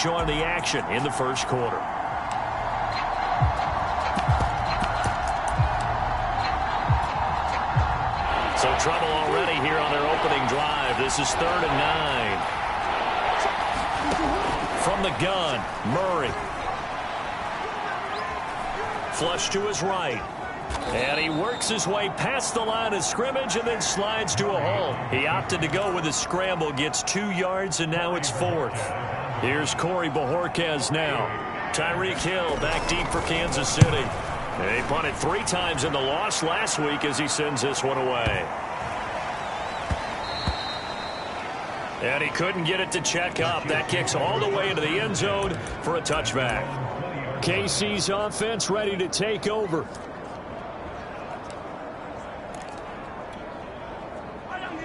join the action in the first quarter. So trouble already here on their opening drive. This is 3rd and 9. From the gun, Murray. Flush to his right. And he works his way past the line of scrimmage and then slides to a hole. He opted to go with a scramble, gets 2 yards, and now it's 4th. Here's Corey Bojorquez now. Tyreek Hill back deep for Kansas City. He punted 3 times in the loss last week as he sends this one away. And he couldn't get it to check up. That kicks all the way into the end zone for a touchback. KC's offense ready to take over.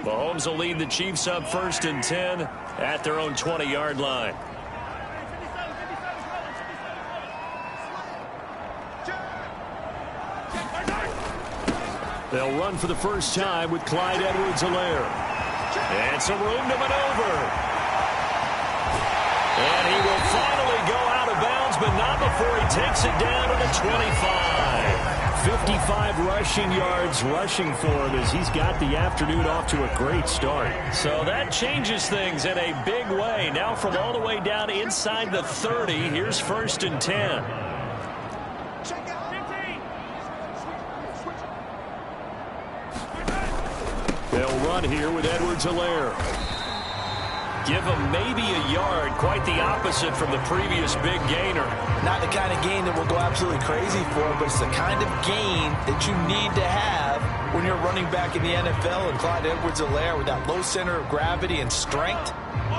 Mahomes will lead the Chiefs up 1st and 10 at their own 20-yard line. They'll run for the first time with Clyde Edwards-Helaire. And some room to maneuver. And he will finally go out of bounds, but not before he takes it down to the 25. 55 rushing yards rushing for him as he's got the afternoon off to a great start. So that changes things in a big way. Now from all the way down inside the 30, here's 1st and 10. They'll run here with Edwards-Helaire. Give him maybe a yard, quite the opposite from the previous big gainer. Not the kind of gain that we'll go absolutely crazy for, but it's the kind of gain that you need to have when you're running back in the NFL. And Clyde Edwards-Helaire, with that low center of gravity and strength,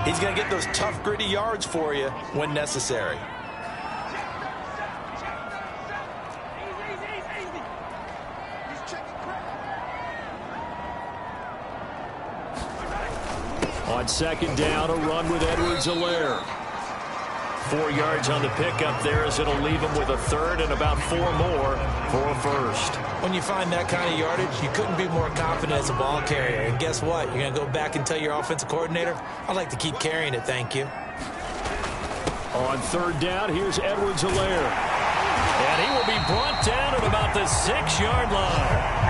he's going to get those tough, gritty yards for you when necessary. On 2nd down, a run with Edwards-Helaire. 4 yards on the pickup there as it'll leave him with a 3rd and about 4 more for a 1st. When you find that kind of yardage, you couldn't be more confident as a ball carrier. And guess what? You're going to go back and tell your offensive coordinator, I'd like to keep carrying it, thank you. On 3rd down, here's Edwards-Helaire. And he will be brought down at about the 6-yard line.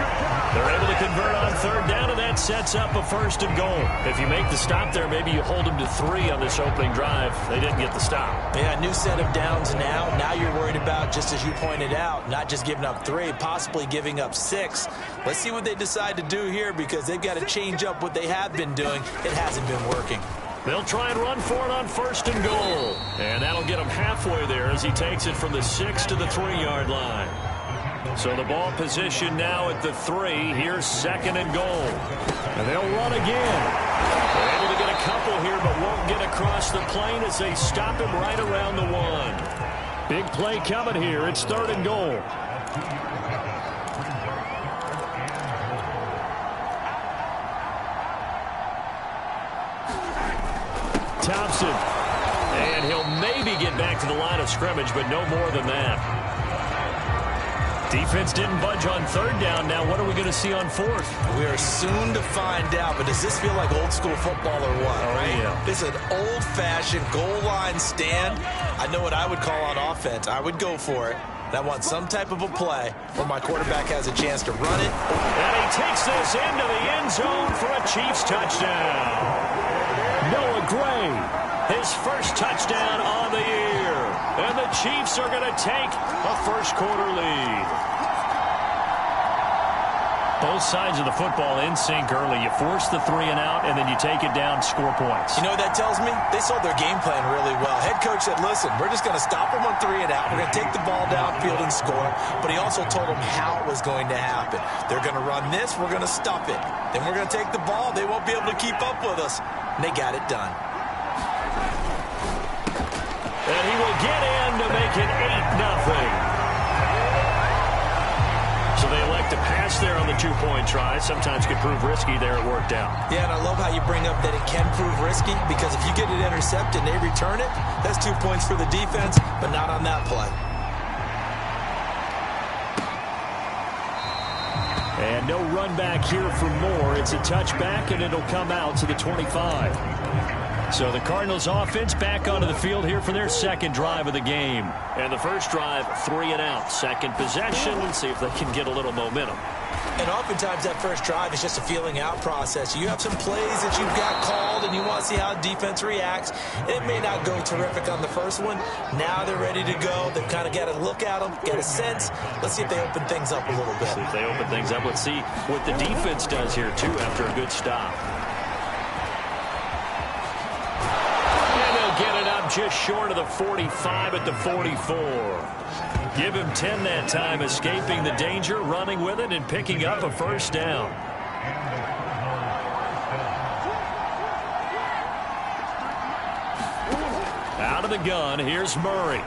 They're able to convert on 3rd down, and that sets up a 1st and goal. If you make the stop there, maybe you hold them to 3 on this opening drive. They didn't get the stop. Yeah, new set of downs now. Now you're worried about, just as you pointed out, not just giving up 3, possibly giving up 6. Let's see what they decide to do here, because they've got to change up what they have been doing. It hasn't been working. They'll try and run for it on 1st and goal. And that'll get him halfway there as he takes it from the 6 to the 3-yard line. So the ball position now at the 3. Here's 2nd and goal. And they'll run again. They're able to get a couple here, but won't get across the plane as they stop him right around the 1. Big play coming here. It's 3rd and goal. Thompson. And he'll maybe get back to the line of scrimmage, but no more than that. Defense didn't budge on 3rd down. Now what are we going to see on 4th? We are soon to find out, but does this feel like old school football or what? Oh, right? Yeah. It's an old-fashioned goal line stand. I know what I would call on offense. I would go for it. And I want some type of a play where my quarterback has a chance to run it. And he takes this into the end zone for a Chiefs touchdown. Noah Gray, his first touchdown on the year. And the Chiefs are going to take a first-quarter lead. Both sides of the football in sync early. You force the 3 and out, and then you take it down, score points. You know what that tells me? They sold their game plan really well. Head coach said, listen, we're just going to stop them on 3 and out. We're going to take the ball downfield and score. But he also told them how it was going to happen. They're going to run this. We're going to stop it. Then we're going to take the ball. They won't be able to keep up with us. And they got it done. And he will get in to make it 8-0. So they elect to pass there on the 2-point try. Sometimes could prove risky. There it worked out. Yeah, and I love how you bring up that it can prove risky, because if you get it intercepted and they return it, that's 2 points for the defense, but not on that play. And no run back here for more. It's a touchback, and it'll come out to the 25. So the Cardinals offense back onto the field here for their second drive of the game. And the first drive, 3 and out. Second possession, see if they can get a little momentum. And oftentimes that first drive is just a feeling out process. You have some plays that you've got called and you want to see how defense reacts. It may not go terrific on the first one. Now they're ready to go. They've kind of got to look at them, get a sense. Let's see if they open things up a little bit. See if they open things up. Let's see what the defense does here, too, after a good stop. Get it up just short of the 45 at the 44. Give him 10 that time, escaping the danger, running with it, and picking up a first down. Out of the gun, here's Murray.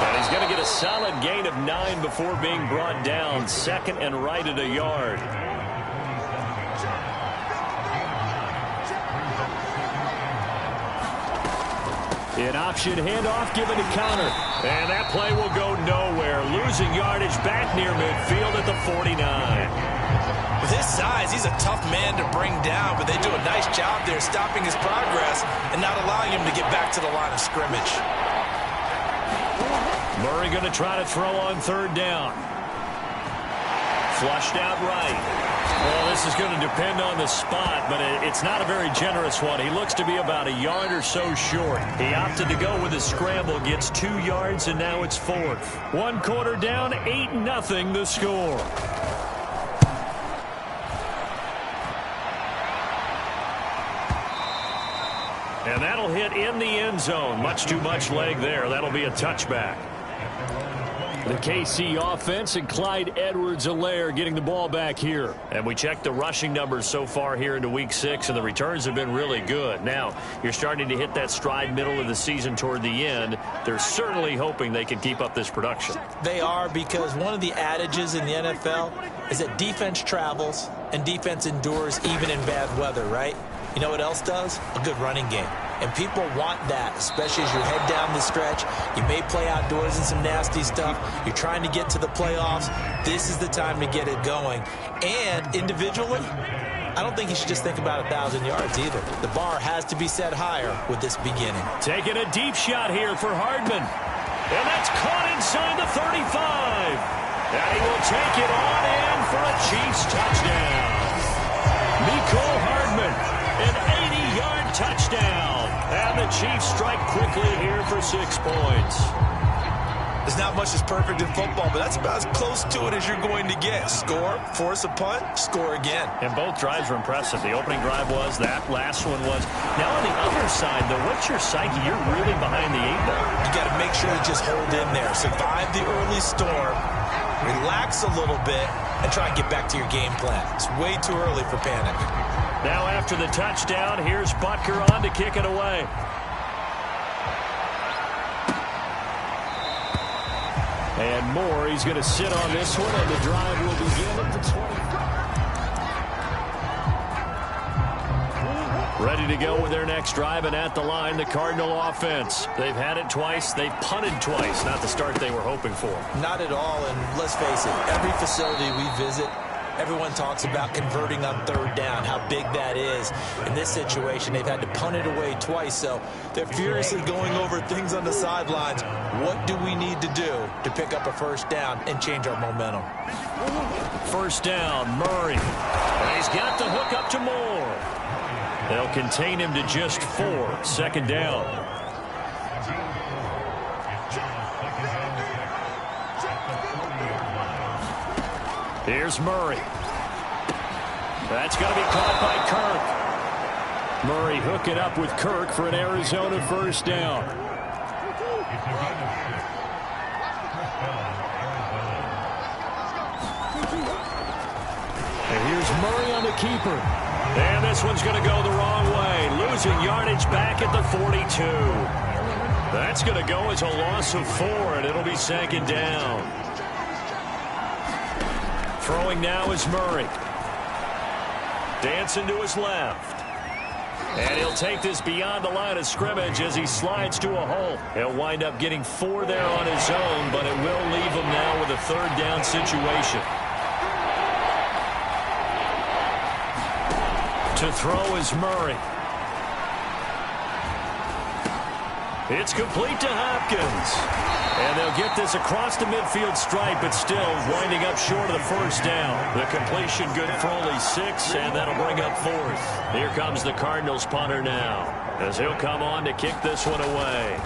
And he's going to get a solid gain of 9 before being brought down. Second and right at a yard. An option handoff given to counter. And that play will go nowhere. Losing yardage back near midfield at the 49. With his size, he's a tough man to bring down, but they do a nice job there stopping his progress and not allowing him to get back to the line of scrimmage. Murray going to try to throw on third down. Flushed out right. Well, this is going to depend on the spot, but it's not a very generous one. He looks to be about a yard or so short. He opted to go with a scramble, gets 2 yards, and now it's 4th. 1 quarter down, 8-0 the score. And that'll hit in the end zone. Much too much leg there. That'll be a touchback. The KC offense and Clyde Edwards-Helaire getting the ball back here. And we checked the rushing numbers so far here into Week 6, and the returns have been really good. Now, you're starting to hit that stride middle of the season toward the end. They're certainly hoping they can keep up this production. They are, because one of the adages in the NFL is that defense travels and defense endures even in bad weather, right? You know what else does? A good running game. And people want that, especially as you head down the stretch. You may play outdoors in some nasty stuff. You're trying to get to the playoffs. This is the time to get it going. And individually, I don't think you should just think about 1,000 yards either. The bar has to be set higher with this beginning. Taking a deep shot here for Hardman. And that's caught inside the 35. And he will take it on in for a Chiefs touchdown. Mecole Hardman, an 80-yard touchdown. And the Chiefs strike quickly here for 6 points. There's not much that's perfect in football, but that's about as close to it as you're going to get. Score, force a punt, score again. And both drives were impressive. The opening drive was, that last one was. Now on the other side, though, what's your psyche? You're really behind the 8 ball. You got to make sure to just hold in there. Survive the early storm, relax a little bit, and try and get back to your game plan. It's way too early for panic. Now after the touchdown, here's Butker on to kick it away. And Moore, he's going to sit on this one, and the drive will begin at the 20. Ready to go with their next drive, and at the line, the Cardinal offense. They've had it twice. They've punted twice. Not the start they were hoping for. Not at all, and let's face it, every facility we visit, everyone talks about converting on third down, how big that is. In this situation, they've had to punt it away twice, so they're furiously going over things on the sidelines. What do we need to do to pick up a first down and change our momentum? First down, Murray. And he's got the hook up to Moore. They'll contain him to just 4. Second down. Here's Murray. That's going to be caught by Kirk. Murray hooking up with Kirk for an Arizona first down. And here's Murray on the keeper. And this one's going to go the wrong way. Losing yardage back at the 42. That's going to go as a loss of 4, and it'll be second down. Throwing now is Murray. Dancing to his left. And he'll take this beyond the line of scrimmage as he slides to a hole. He'll wind up getting 4 there on his own, but it will leave him now with a third down situation. To throw is Murray. It's complete to Hopkins. And they'll get this across the midfield stripe, but still winding up short of the first down. The completion good for only 6, and that'll bring up 4th. Here comes the Cardinals punter now, as he'll come on to kick this one away.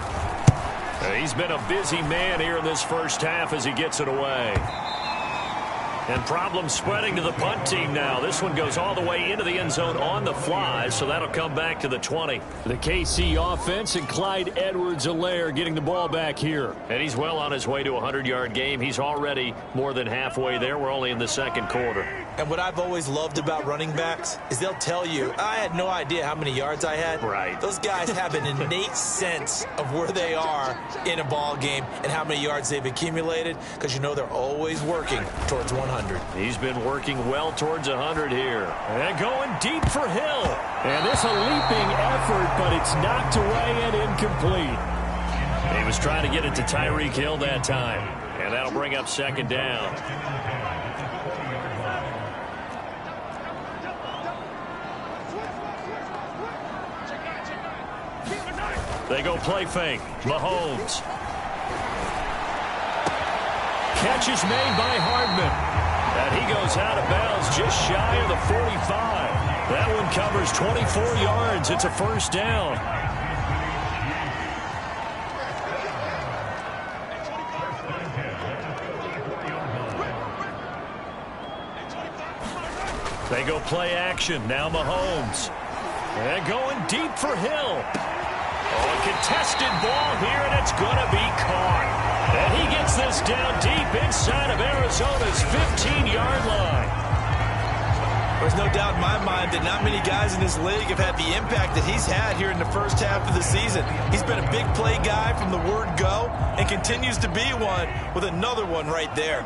He's been a busy man here in this first half as he gets it away. And problems spreading to the punt team now. This one goes all the way into the end zone on the fly, so that'll come back to the 20. The KC offense and Clyde Edwards-Helaire getting the ball back here. And he's well on his way to a 100-yard game. He's already more than halfway there. We're only in the second quarter. And what I've always loved about running backs is they'll tell you, I had no idea how many yards I had. Right. Those guys have an innate sense of where they are in a ball game and how many yards they've accumulated, because you know they're always working towards 100. He's been working well towards 100 here. And going deep for Hill. And this a leaping effort, but it's knocked away and incomplete. He was trying to get it to Tyreek Hill that time. And that'll bring up second down. They go play fake. Mahomes. Catch is made by Hardman. And he goes out of bounds just shy of the 45. That one covers 24 yards. It's a first down. They go play action. Now Mahomes. And going deep for Hill. Oh, a contested ball here, and it's going to be caught. And he gets this down deep inside of Arizona's 15-yard line. There's no doubt in my mind that not many guys in this league have had the impact that he's had here in the first half of the season. He's been a big play guy from the word go and continues to be one with another one right there.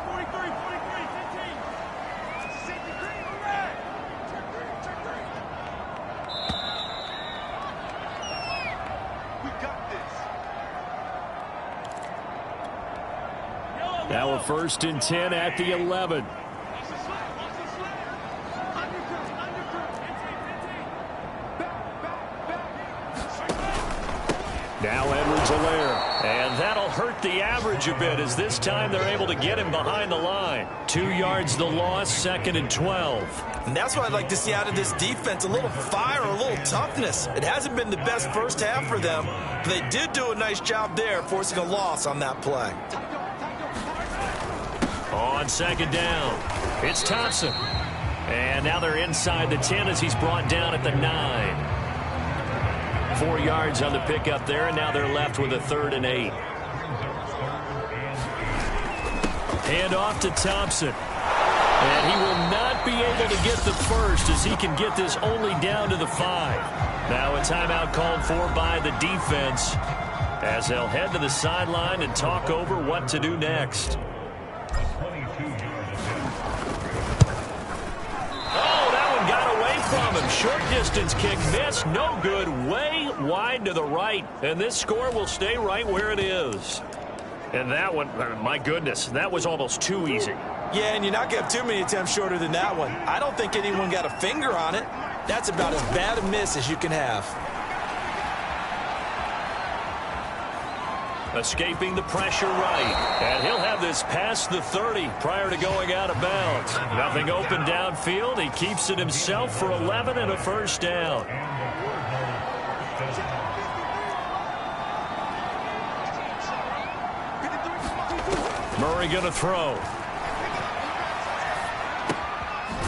Now a 1st and 10 at the 11. Now Edwards-Helaire. And that'll hurt the average a bit, as this time they're able to get him behind the line. 2 yards the loss, 2nd and 12. And that's what I'd like to see out of this defense, a little fire, a little toughness. It hasn't been the best first half for them, but they did do a nice job there, forcing a loss on that play. On second down, it's Thompson. And now they're inside the 10 as he's brought down at the 9. 4 yards on the pickup there, and now they're left with a 3rd and 8. Hand off to Thompson. And he will not be able to get the first, as he can get this only down to the 5. Now a timeout called for by the defense, as they'll head to the sideline and talk over what to do next. From him. Short distance kick missed. No good. Way wide to the right. And this score will stay right where it is. And that one, my goodness, that was almost too easy. Yeah, and you're not going to have too many attempts shorter than that one. I don't think anyone got a finger on it. That's about as bad a miss as you can have. Escaping the pressure right. And he'll have this past the 30 prior to going out of bounds. Nothing open downfield. He keeps it himself for 11 and a first down. Murray going to throw.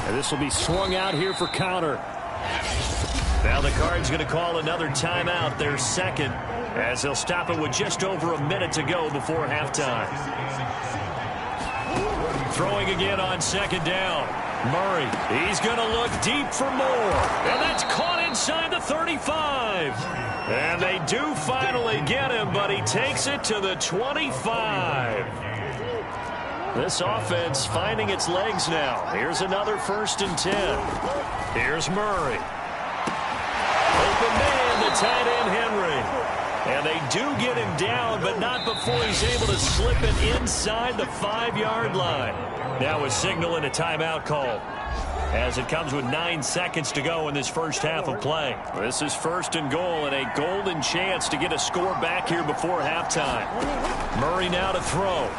And this will be swung out here for counter. Now the Cards going to call another timeout, their second, as they'll stop it with just over a minute to go before halftime. Throwing again on second down. Murray, he's going to look deep for more. And that's caught inside the 35. And they do finally get him, but he takes it to the 25. This offense finding its legs now. Here's another 1st and 10. Here's Murray. Open man, the tight end Henry. And they do get him down, but not before he's able to slip it inside the 5-yard line. Now a signal and a timeout call. as it comes with 9 seconds to go in this first half of play. This is 1st and goal and a golden chance to get a score back here before halftime. Murray now to throw.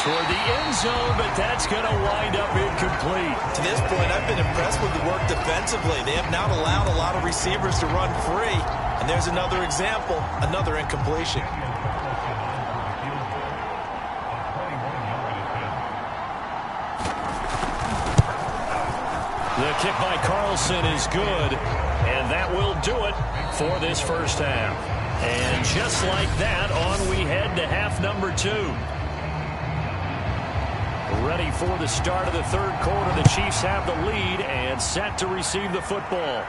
Toward the end zone, but that's going to wind up incomplete. To this point, I've been impressed with the work defensively. They have not allowed a lot of receivers to run free. And there's another example, another incompletion. The kick by Carlson is good, and that will do it for this first half. And just like that, on we head to half number 2. Ready for the start of the third quarter. The Chiefs have the lead and set to receive the football.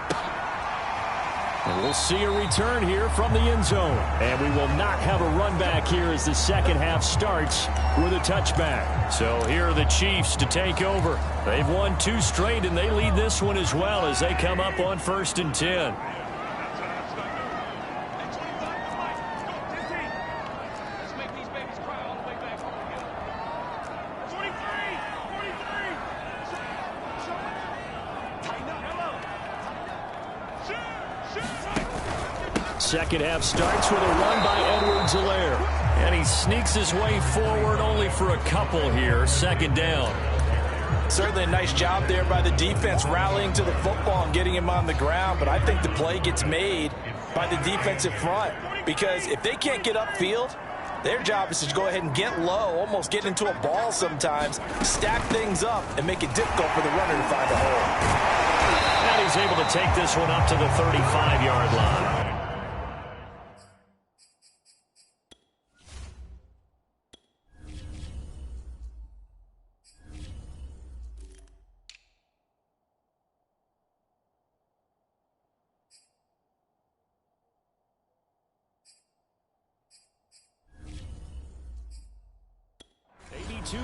And we'll see a return here from the end zone. And we will not have a run back here as the second half starts with a touchback. So here are the Chiefs to take over. They've won 2 straight, and they lead this one as well as they come up on 1st and 10. Second half starts with a run by Edwards-Helaire. And he sneaks his way forward only for a couple here. 2nd down. Certainly a nice job there by the defense rallying to the football and getting him on the ground. But I think the play gets made by the defensive front. Because if they can't get upfield, their job is to go ahead and get low, almost get into a ball sometimes, stack things up, and make it difficult for the runner to find a hole. And he's able to take this one up to the 35-yard line.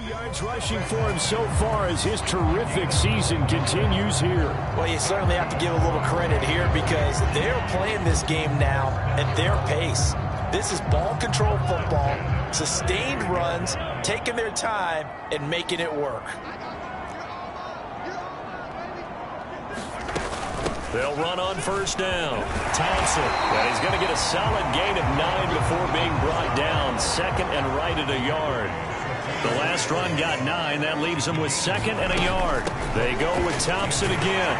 Yards rushing for him so far as his terrific season continues here. Well, you certainly have to give a little credit here because they're playing this game now at their pace. This is ball control football, sustained runs, taking their time and making it work. They'll run on 1st down. Thompson, and he's going to get a solid gain of 9 before being brought down. 2nd and right at a yard. The last run got 9. That leaves him with 2nd and a yard. They go with Thompson again.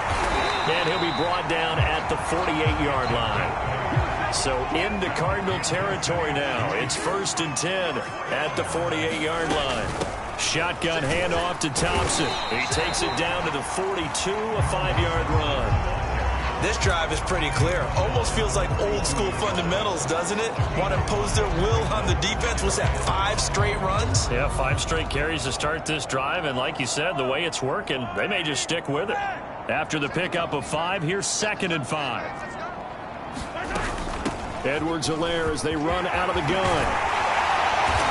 And he'll be brought down at the 48-yard line. So into Cardinal territory now. It's 1st and 10 at the 48-yard line. Shotgun handoff to Thompson. He takes it down to the 42, a 5-yard run. This drive is pretty clear. Almost feels like old school fundamentals, doesn't it? Want to impose their will on the defense. Was that 5 straight runs? Yeah, 5 straight carries to start this drive. And like you said, the way it's working, they may just stick with it. After the pickup of 5, here's 2nd and 5. Edwards-Helaire as they run out of the gun.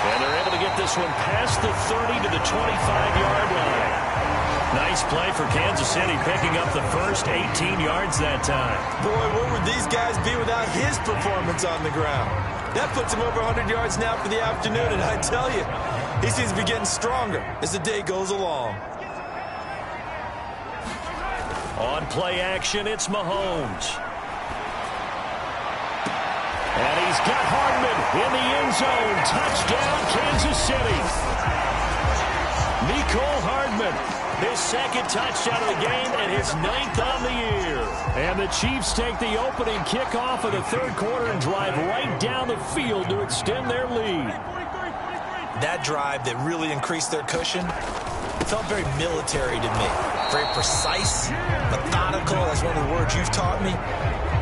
And they're able to get this one past the 30 to the 25-yard line. Nice play for Kansas City, picking up the first 18 yards that time. Boy, where would these guys be without his performance on the ground? That puts him over 100 yards now for the afternoon, and I tell you, he seems to be getting stronger as the day goes along. On play action, it's Mahomes. And he's got Hardman in the end zone. Touchdown, Kansas City. Mecole Hardman. His 2nd touchdown of the game and his 9th on the year. And the Chiefs take the opening kickoff of the third quarter and drive right down the field to extend their lead. That drive that really increased their cushion felt very military to me. Very precise, methodical. That's one of the words you've taught me.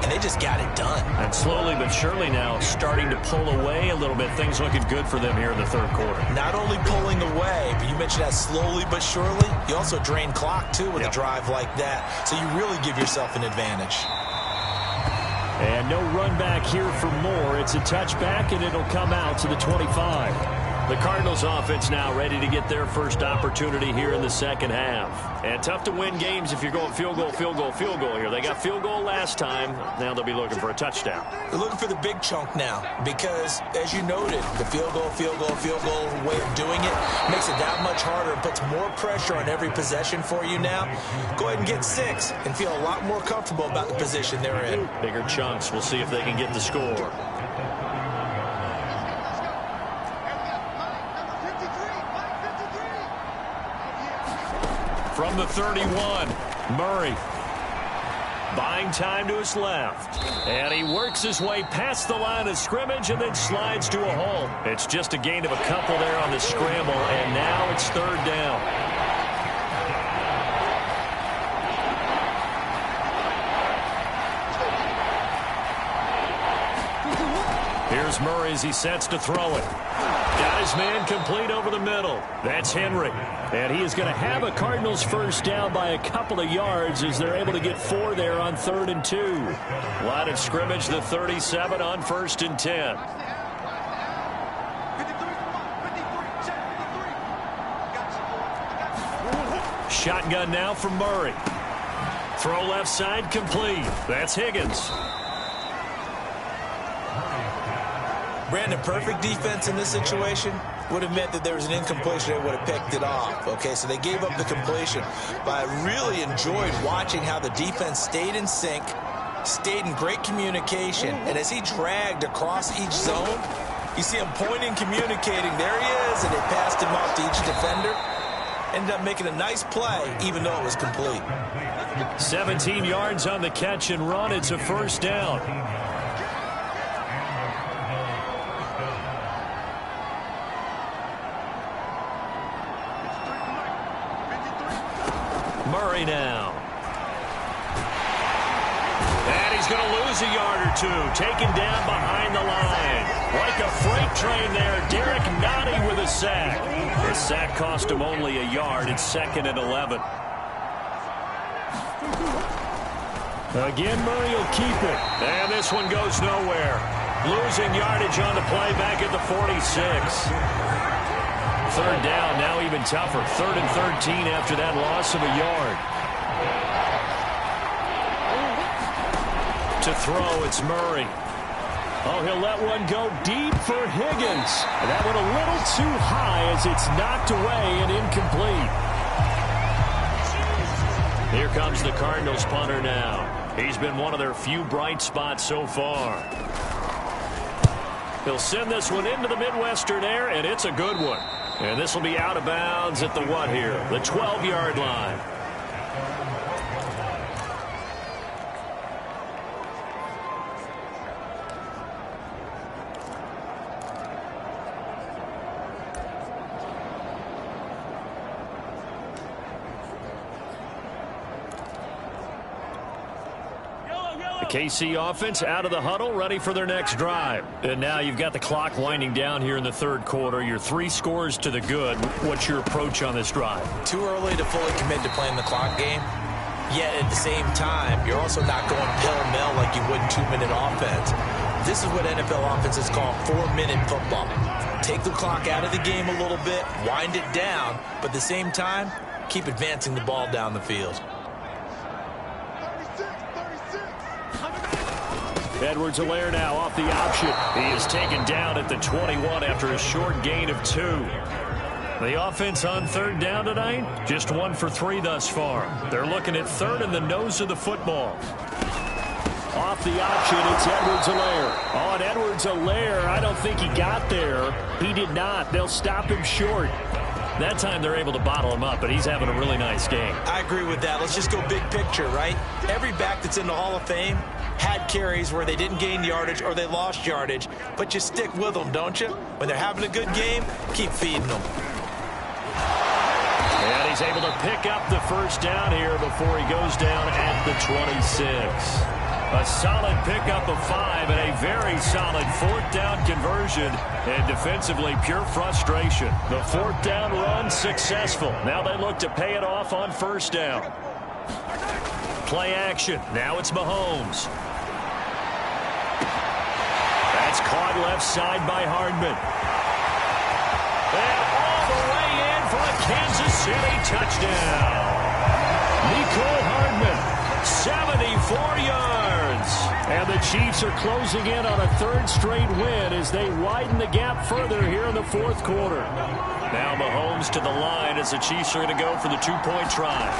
And they just got it done. And slowly but surely now starting to pull away a little bit. Things looking good for them here in the third quarter. Not only pulling away, but you mentioned that slowly but surely. You also drain clock, too, with a drive like that. So you really give yourself an advantage. And no run back here for Moore. It's a touchback, and it'll come out to the 25. The Cardinals offense now ready to get their first opportunity here in the second half. And tough to win games if you're going field goal, field goal, field goal here. They got field goal last time. Now they'll be looking for a touchdown. They're looking for the big chunk now because, as you noted, the field goal way of doing it makes it that much harder and puts more pressure on every possession for you now. Go ahead and get 6 and feel a lot more comfortable about the position they're in. Bigger chunks. We'll see if they can get the score. From the 31, Murray buying time to his left. And he works his way past the line of scrimmage and then slides to a hole. It's just a gain of a couple there on the scramble, and now it's third down. Here's Murray as he sets to throw it. Got his man complete over the middle. That's Henry. And he is going to have a Cardinals first down by a couple of yards as they're able to get 4 there on 3rd and 2. Line of scrimmage, the 37 on 1st and 10. Shotgun now from Murray. Throw left side complete. That's Higgins. Brandon, perfect defense in this situation would have meant that there was an incompletion. They would have picked it off. Okay, so they gave up the completion. But I really enjoyed watching how the defense stayed in sync, stayed in great communication. And as he dragged across each zone, you see him pointing, communicating. There he is, and they passed him off to each defender. Ended up making a nice play, even though it was complete. 17 yards on the catch and run. It's a first down. Murray now. And he's going to lose a yard or two. Taken down behind the line. Like a freight train there. Derek Nottie with a sack. The sack cost him only a yard. It's 2nd and 11. Again, Murray will keep it. And this one goes nowhere. Losing yardage on the play back at the 46. 3rd down, now even tougher. 3rd and 13 after that loss of a yard. To throw, it's Murray. Oh, he'll let one go deep for Higgins. That one a little too high as it's knocked away and incomplete. Here comes the Cardinals punter now. He's been one of their few bright spots so far. He'll send this one into the Midwestern air, and it's a good one. And this will be out of bounds at the what here? The 12-yard line. KC offense out of the huddle, ready for their next drive. And now you've got the clock winding down here in the 3rd quarter. You're 3 scores to the good. What's your approach on this drive? Too early to fully commit to playing the clock game. Yet at the same time, you're also not going pell-mell like you would in 2-minute offense. This is what NFL offenses call 4-minute football. Take the clock out of the game a little bit, wind it down, but at the same time, keep advancing the ball down the field. Edwards-Helaire now off the option. He is taken down at the 21 after a short gain of 2. The offense on 3rd down tonight, just 1 for 3 thus far. They're looking at 3rd in the nose of the football. Off the option, it's Edwards-Helaire. On Edwards-Helaire, I don't think he got there. He did not. They'll stop him short. That time they're able to bottle him up, but he's having a really nice game. I agree with that. Let's just go big picture, right? Every back that's in the Hall of Fame had carries where they didn't gain yardage or they lost yardage, but you stick with them, don't you? When they're having a good game, keep feeding them. And he's able to pick up the first down here before he goes down at the 26. A solid pickup of 5 and a very solid 4th down conversion. And defensively, pure frustration. The 4th down run successful. Now they look to pay it off on 1st down. Play action. Now it's Mahomes. That's caught left side by Hardman. And all the way in for a Kansas City touchdown. Nicole Hardman, 74 yards. And the Chiefs are closing in on a third straight win as they widen the gap further here in the fourth quarter. Now Mahomes to the line as the Chiefs are going to go for the two-point try.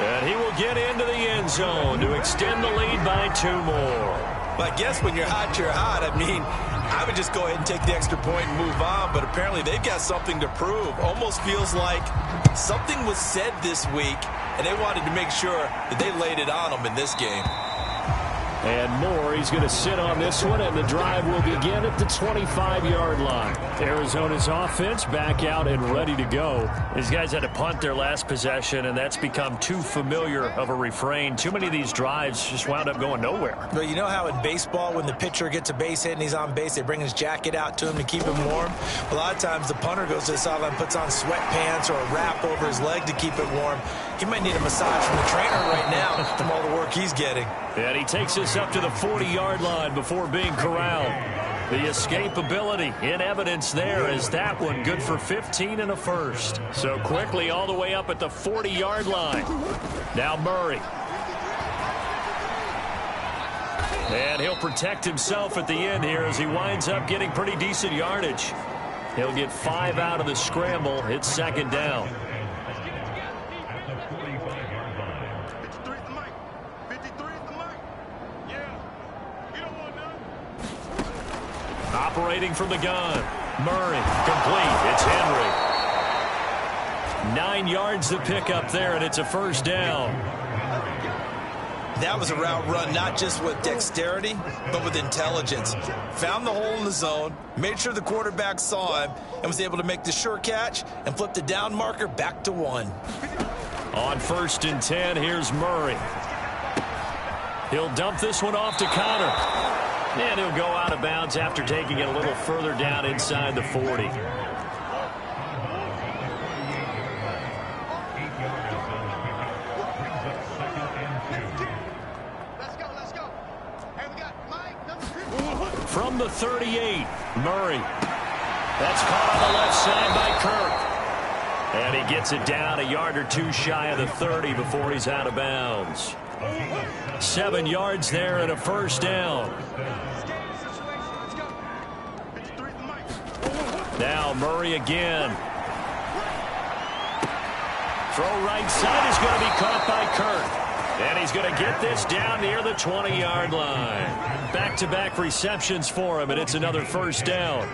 And he will get into the end zone to extend the lead by 2 more. Well, I guess when you're hot, you're hot. I mean, I would just go ahead and take the extra point and move on, but apparently they've got something to prove. Almost feels like something was said this week, and they wanted to make sure that they laid it on them in this game. And more, he's going to sit on this one, and the drive will begin at the 25-yard line. Arizona's offense back out and ready to go. These guys had to punt their last possession, and that's become too familiar of a refrain. Too many of these drives just wound up going nowhere. Well, you know how in baseball, when the pitcher gets a base hit and he's on base, they bring his jacket out to him to keep him warm? A lot of times the punter goes to the sideline, puts on sweatpants or a wrap over his leg to keep it warm. He might need a massage from the trainer right now from all the work he's getting. And he takes us up to the 40-yard line before being corralled. The escapability in evidence there is that one good for 15 and a first. So quickly all the way up at the 40-yard line. Now Murray. And he'll protect himself at the end here as he winds up getting pretty decent yardage. He'll get 5 out of the scramble. It's second down. Operating from the gun. Murray, complete. It's Henry. 9 yards to pick up there, and it's a first down. That was a route run not just with dexterity, but with intelligence. Found the hole in the zone, made sure the quarterback saw him, and was able to make the sure catch and flip the down marker back to 1. On 1st and 10, here's Murray. He'll dump this one off to Connor. And he'll go out of bounds after taking it a little further down inside the 40. From the 38, Murray. That's caught on the left side by Kirk. And he gets it down a yard or 2 shy of the 30 before he's out of bounds. 7 yards there and a first down. Now Murray again. Throw right side is going to be caught by Kirk. And he's going to get this down near the 20-yard line. Back-to-back receptions for him, and it's another first down.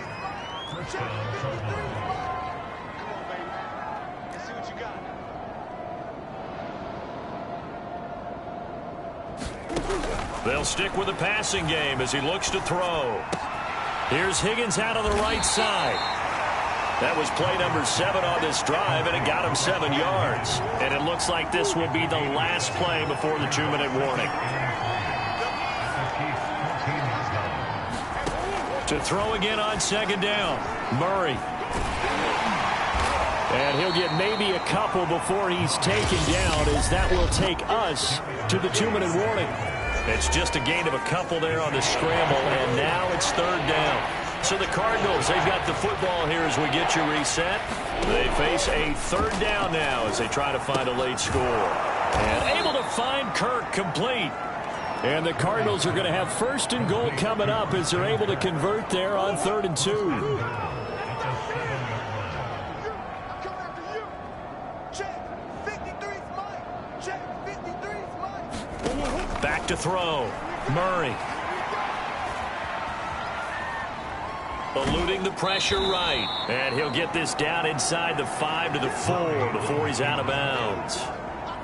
They'll stick with the passing game as he looks to throw. Here's Higgins out on the right side. That was play number 7 on this drive, and it got him 7 yards. And it looks like this will be the last play before the 2-minute warning. To throw again on second down, Murray. And he'll get maybe a couple before he's taken down, as that will take us to the 2-minute warning. It's just a gain of a couple there on the scramble, and now it's third down. So the Cardinals, they've got the football here as we get you reset. They face a third down now as they try to find a late score. And able to find Kirk complete. And the Cardinals are going to have 1st and goal coming up as they're able to convert there on 3rd and 2. Back to throw. Murray. Eluding the pressure right. And he'll get this down inside the 5 to the 4 before he's out of bounds.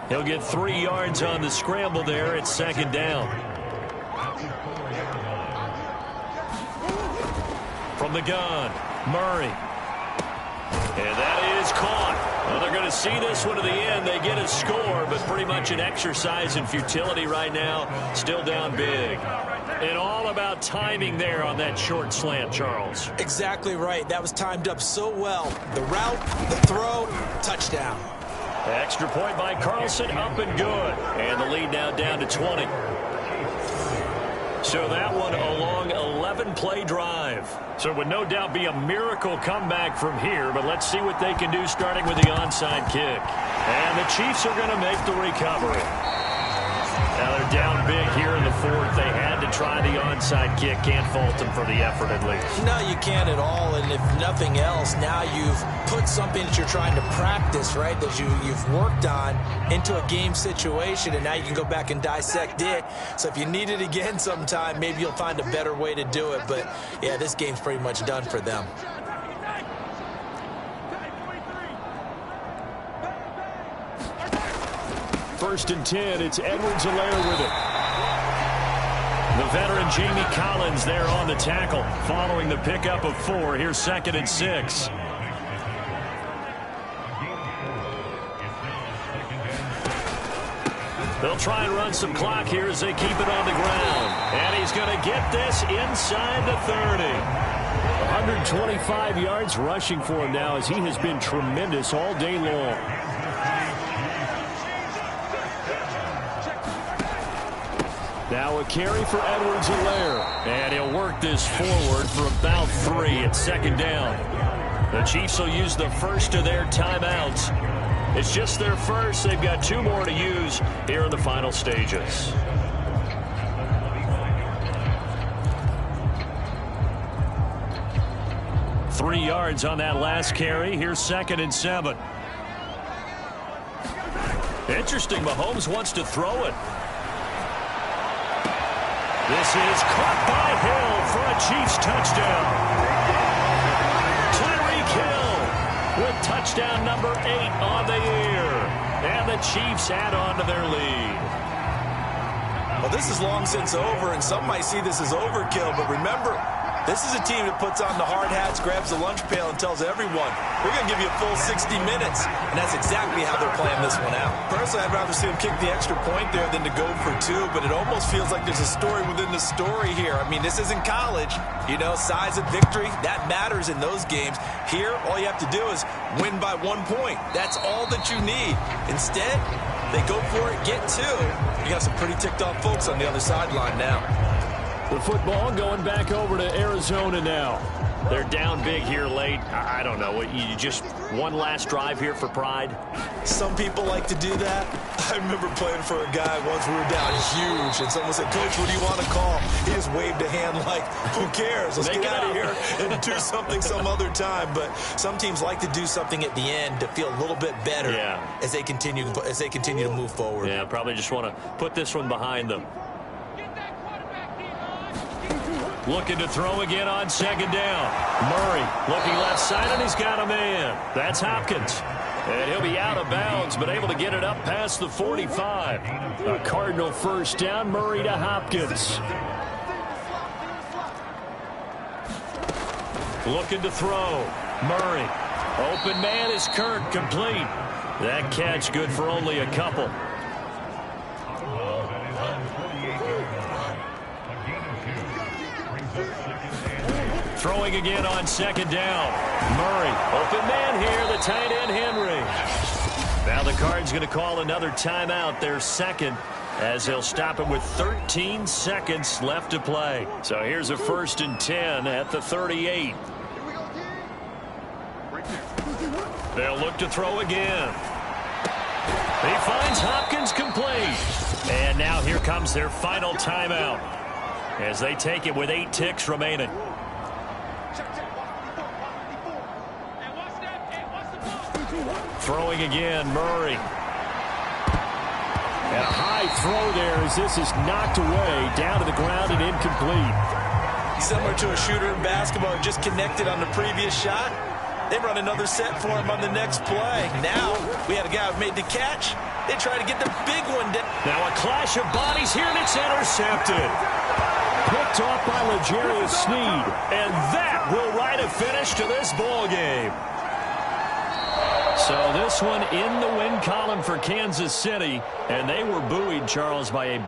He'll get 3 yards on the scramble there. It's second down. From the gun, Murray. And that is caught. Well, they're going to see this one to the end. They get a score, but pretty much an exercise in futility right now. Still down big. And all about timing there on that short slant, Charles. Exactly right. That was timed up so well. The route, the throw, touchdown. Extra point by Carlson, up and good. And the lead now down to 20. So that one a long 11-play drive. So it would no doubt be a miracle comeback from here, but let's see what they can do starting with the onside kick. And the Chiefs are going to make the recovery. Now they're down big here in the fourth. They had to try the onside kick. Can't fault them for the effort at least. No, you can't at all. And if nothing else, now you've put something that you're trying to practice, right, that you've worked on into a game situation, and now you can go back and dissect it. So if you need it again sometime, maybe you'll find a better way to do it. But, yeah, this game's pretty much done for them. First and 10, it's Edwards-Helaire with it. The veteran Jamie Collins there on the tackle, following the pickup of 4. Here's 2nd and 6. They'll try and run some clock here as they keep it on the ground. And he's going to get this inside the 30. 125 yards rushing for him now as he has been tremendous all day long. Now a carry for Edwards-Helaire. And he'll work this forward for about 3 at 2nd down. The Chiefs will use the first of their timeouts. It's just their first. They've got 2 more to use here in the final stages. Three yards on that last carry. Here's 2nd and 7. Interesting. Mahomes wants to throw it. This is caught by Hill for a Chiefs touchdown. Tyreek Hill with touchdown number 8 on the year. And the Chiefs add on to their lead. Well, this is long since over, and some might see this as overkill, but remember, this is a team that puts on the hard hats, grabs the lunch pail, and tells everyone, we're going to give you a full 60 minutes. And that's exactly how they're playing this one out. Personally, I'd rather see them kick the extra point there than to go for 2, but it almost feels like there's a story within the story here. I mean, this isn't college. You know, size of victory, that matters in those games. Here, all you have to do is win by 1 point. That's all that you need. Instead, they go for it, get 2. You got some pretty ticked off folks on the other sideline now. The football going back over to Arizona now. They're down big here late. I don't know. You just one last drive here for pride? Some people like to do that. I remember playing for a guy once we were down huge, and someone said, Coach, what do you want to call? He just waved a hand like, who cares? Let's get out of here and do something some other time. But some teams like to do something at the end to feel a little bit better as they continue to move forward. Yeah, probably just want to put this one behind them. Looking to throw again on 2nd down. Murray looking left side, and he's got a man. That's Hopkins. And he'll be out of bounds, but able to get it up past the 45. A Cardinal first down, Murray to Hopkins. Looking to throw. Murray. Open man is Kirk, complete. That catch good for only a couple. Throwing again on 2nd down. Murray, open man here, the tight end Henry. Now the Cards going to call another timeout, their 2nd, as they'll stop it with 13 seconds left to play. So here's a 1st and 10 at the 38. They'll look to throw again. He finds Hopkins complete. And now here comes their final timeout as they take it with 8 ticks remaining. Throwing again, Murray. And a high throw there as this is knocked away, down to the ground and incomplete. Similar to a shooter in basketball who just connected on the previous shot. They run another set for him on the next play. Now, we had a guy who made the catch. They try to get the big one down. Now a clash of bodies here, and it's intercepted. Picked off by L'Jarius Sneed. And that will write a finish to this ball game. So this one in the win column for Kansas City, and they were buoyed, Charles, by a